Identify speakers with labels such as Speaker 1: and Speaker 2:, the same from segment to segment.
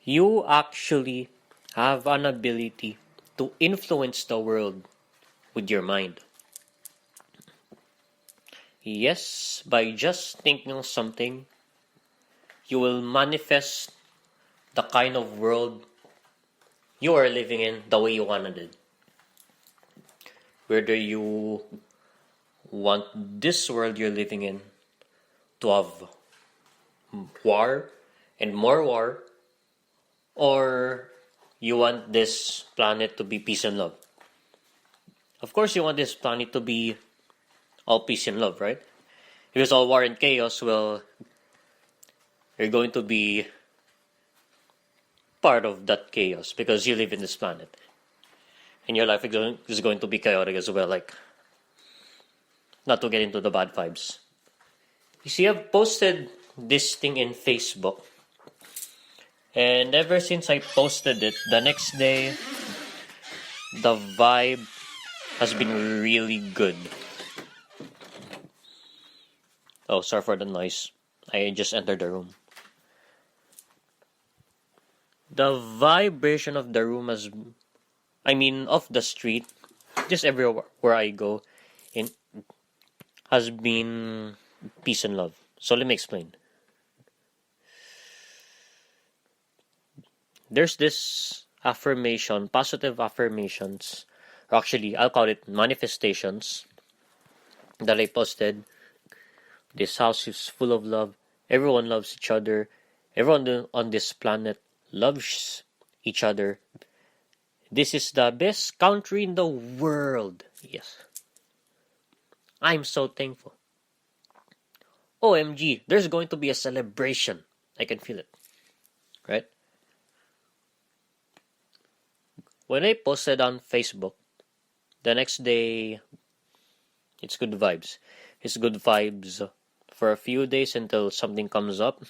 Speaker 1: You actually have an ability to influence the world with your mind. Yes, by just thinking something, you will manifest the kind of world you are living in the way you wanted it. Whether you want this world you're living in to have war and more war, or you want this planet to be peace and love. Of course, you want this planet to be all peace and love, right? If it's all war and chaos, well, you're going to be part of that chaos because you live in this planet. And your life is going to be chaotic as well, like, not to get into the bad vibes. You see, I've posted this thing in Facebook, and ever since I posted it, the next day, the vibe has been really good. Oh, sorry for the noise. I just entered the room. The vibration of the room of the street, just everywhere where I go, in has been peace and love. So let me explain. There's this affirmation, positive affirmations, or actually I'll call it manifestations, that I posted. This house is full of love. Everyone loves each other. Everyone on this planet loves each other. This is the best country in the world. Yes. I'm so thankful. OMG, there's going to be a celebration. I can feel it. Right? When I posted on Facebook, the next day, it's good vibes. It's good vibes for a few days until something comes up,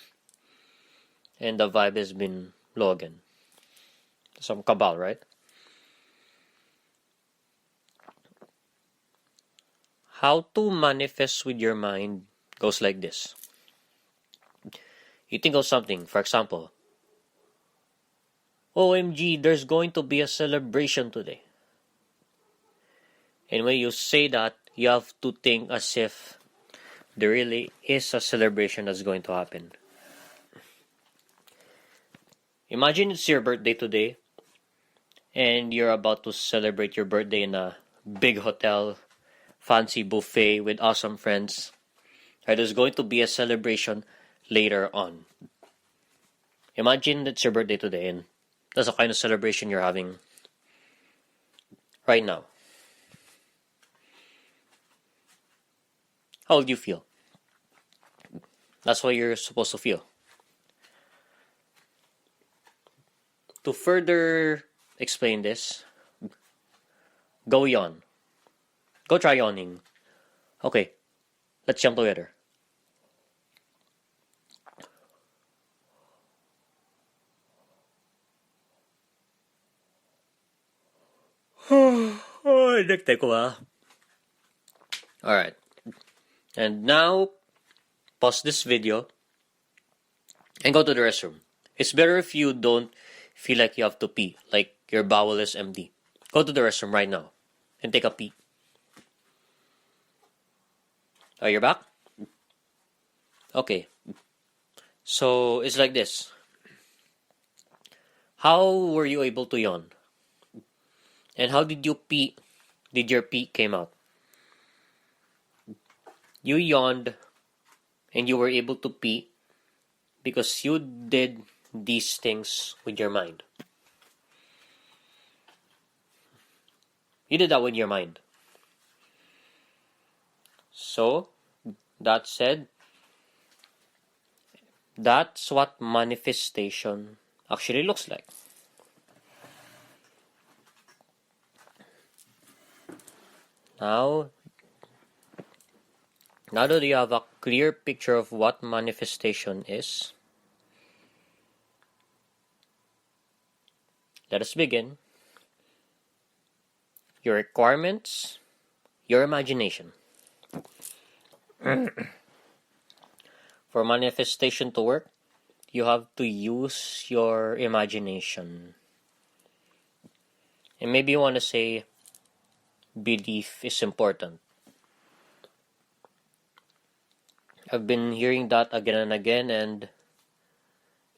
Speaker 1: and the vibe has been low again. Some cabal, right? How to manifest with your mind goes like this. You think of something, for example, OMG, there's going to be a celebration today. And when you say that, you have to think as if there really is a celebration that's going to happen. Imagine it's your birthday today, and you're about to celebrate your birthday in a big hotel, fancy buffet with awesome friends. Right, there's going to be a celebration later on. Imagine it's your birthday today, and that's the kind of celebration you're having right now. How would you feel? That's what you're supposed to feel. To further explain this, go yawn. Go try yawning. Okay, let's jump together. Nagtay ko ah. Alright. And now, pause this video and go to the restroom. It's better if you don't feel like you have to pee, like your bowel is empty. Go to the restroom right now and take a pee. Oh, you're back? Okay. So, it's like this. How were you able to yawn? And how did you pee? Did your pee came out? You yawned and you were able to pee because you did these things with your mind. You did that with your mind. So, that said, that's what manifestation actually looks like. Now that you have a clear picture of what manifestation is, let us begin. Your requirements, your imagination. For manifestation to work, you have to use your imagination. And maybe you want to say belief is important. I've been hearing that again and again, and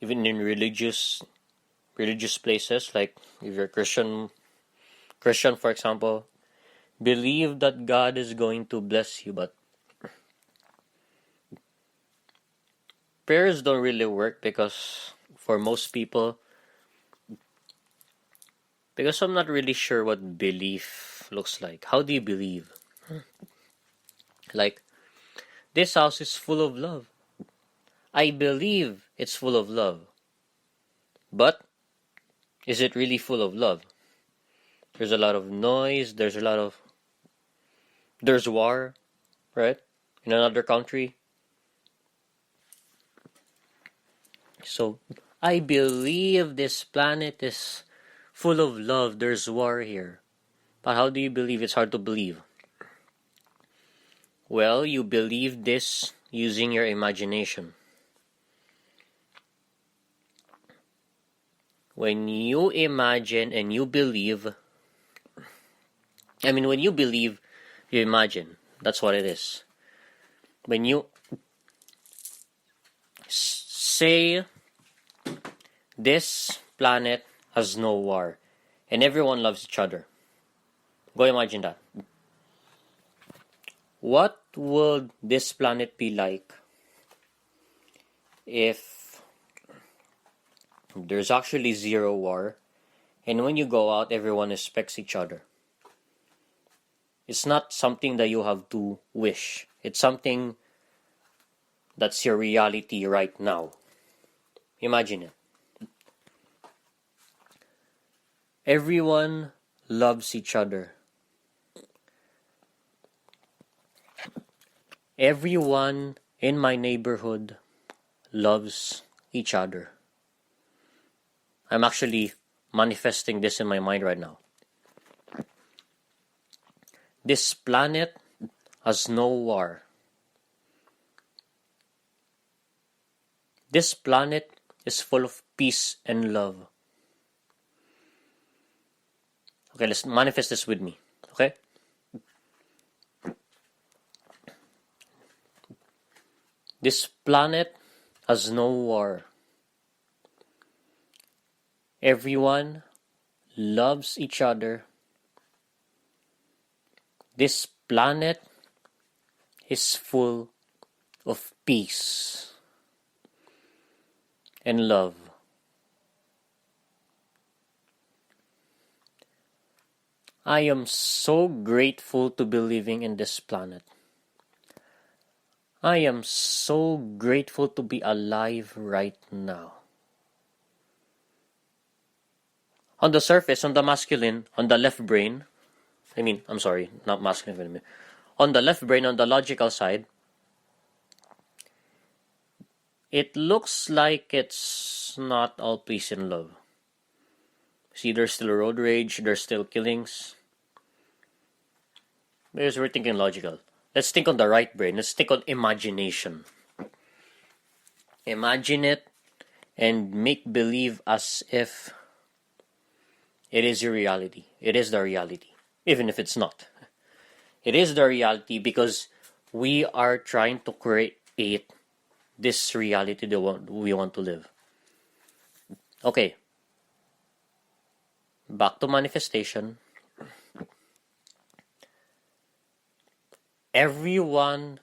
Speaker 1: even in religious places, like if you're Christian, for example, believe that God is going to bless you, but prayers don't really work because for most people, because I'm not really sure what belief looks like. How do you believe? Like, this house is full of love. I believe it's full of love. But is it really full of love? There's a lot of noise, there's war, right? In another country. So, I believe this planet is full of love, there's war here. But how do you believe? It's hard to believe. Well, you believe this using your imagination. When you imagine and you believe, when you believe, you imagine. That's what it is. When you say this planet has no war and everyone loves each other, go imagine that. What would this planet be like if there's actually zero war and when you go out, everyone respects each other? It's not something that you have to wish. It's something that's your reality right now. Imagine it. Everyone loves each other. Everyone in my neighborhood loves each other. I'm actually manifesting this in my mind right now. This planet has no war. This planet is full of peace and love. Okay, let's manifest this with me. Okay? This planet has no war. Everyone loves each other. This planet is full of peace and love. I am so grateful to be living in this planet. I am so grateful to be alive right now. On the surface, on the masculine, on the left brain, not masculine, on the left brain, on the logical side, it looks like it's not all peace and love. See, there's still road rage, there's still killings. Because we're thinking logical. Let's think on the right brain. Let's think on imagination. Imagine it and make believe as if it is your reality. It is the reality. Even if it's not. It is the reality because we are trying to create this reality that we want to live. Okay. Back to manifestation. Everyone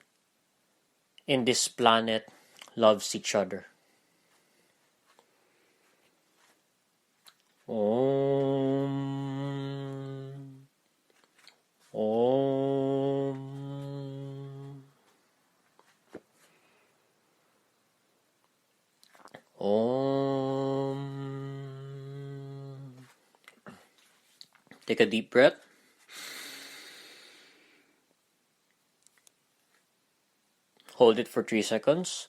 Speaker 1: in this planet loves each other. Om. Om. Om. Take a deep breath. Hold it for 3 seconds.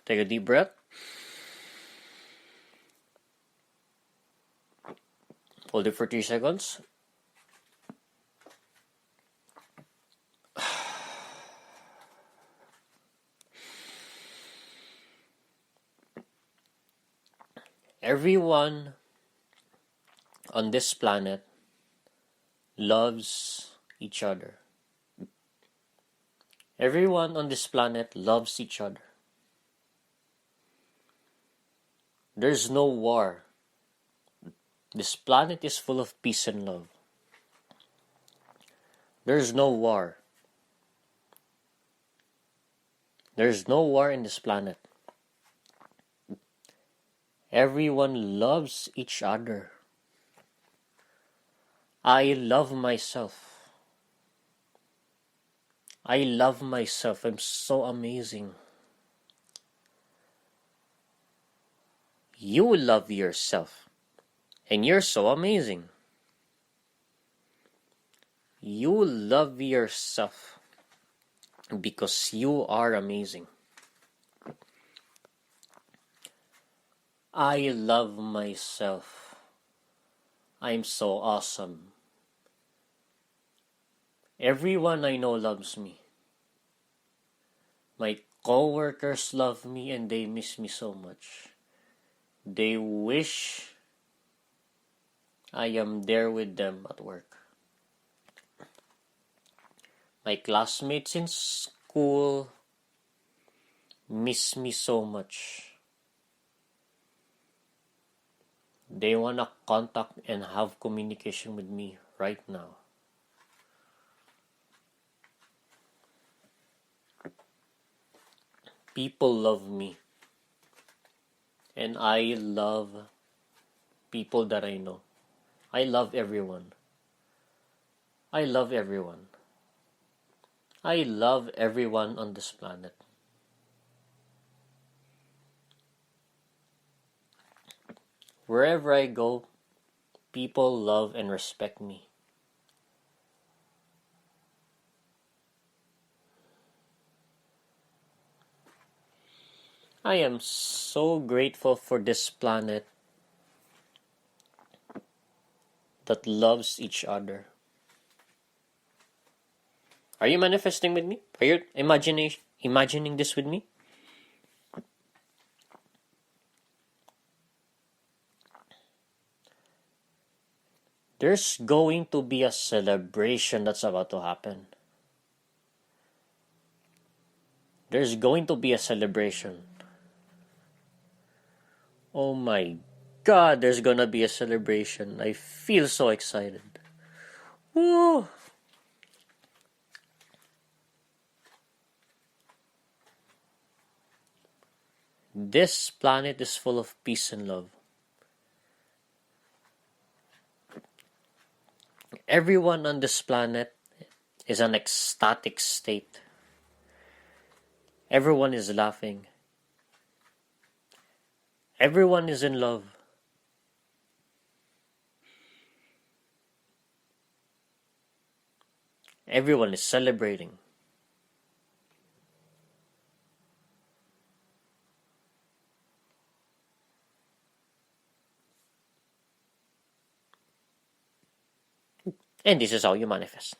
Speaker 1: Take a deep breath. Hold it for 3 seconds. Everyone on this planet loves each other. Everyone on this planet loves each other. There's no war. This planet is full of peace and love. There's no war. There's no war in this planet. Everyone loves each other. I love myself. I love myself. I'm so amazing. You love yourself. And you're so amazing. You love yourself because you are amazing. I love myself. I'm so awesome. Everyone I know loves me. My coworkers love me and they miss me so much. They wish I am there with them at work. My classmates in school miss me so much. They wanna contact and have communication with me right now. People love me. And I love people that I know. I love everyone. I love everyone. I love everyone on this planet. Wherever I go, people love and respect me. I am so grateful for this planet that loves each other. Are you manifesting with me? Are you imagining this with me? There's going to be a celebration that's about to happen. There's going to be a celebration. Oh my God, there's gonna be a celebration. I feel so excited. Woo! This planet is full of peace and love. Everyone on this planet is an ecstatic state. Everyone is laughing. Everyone is in love. Everyone is celebrating. And this is how you manifest.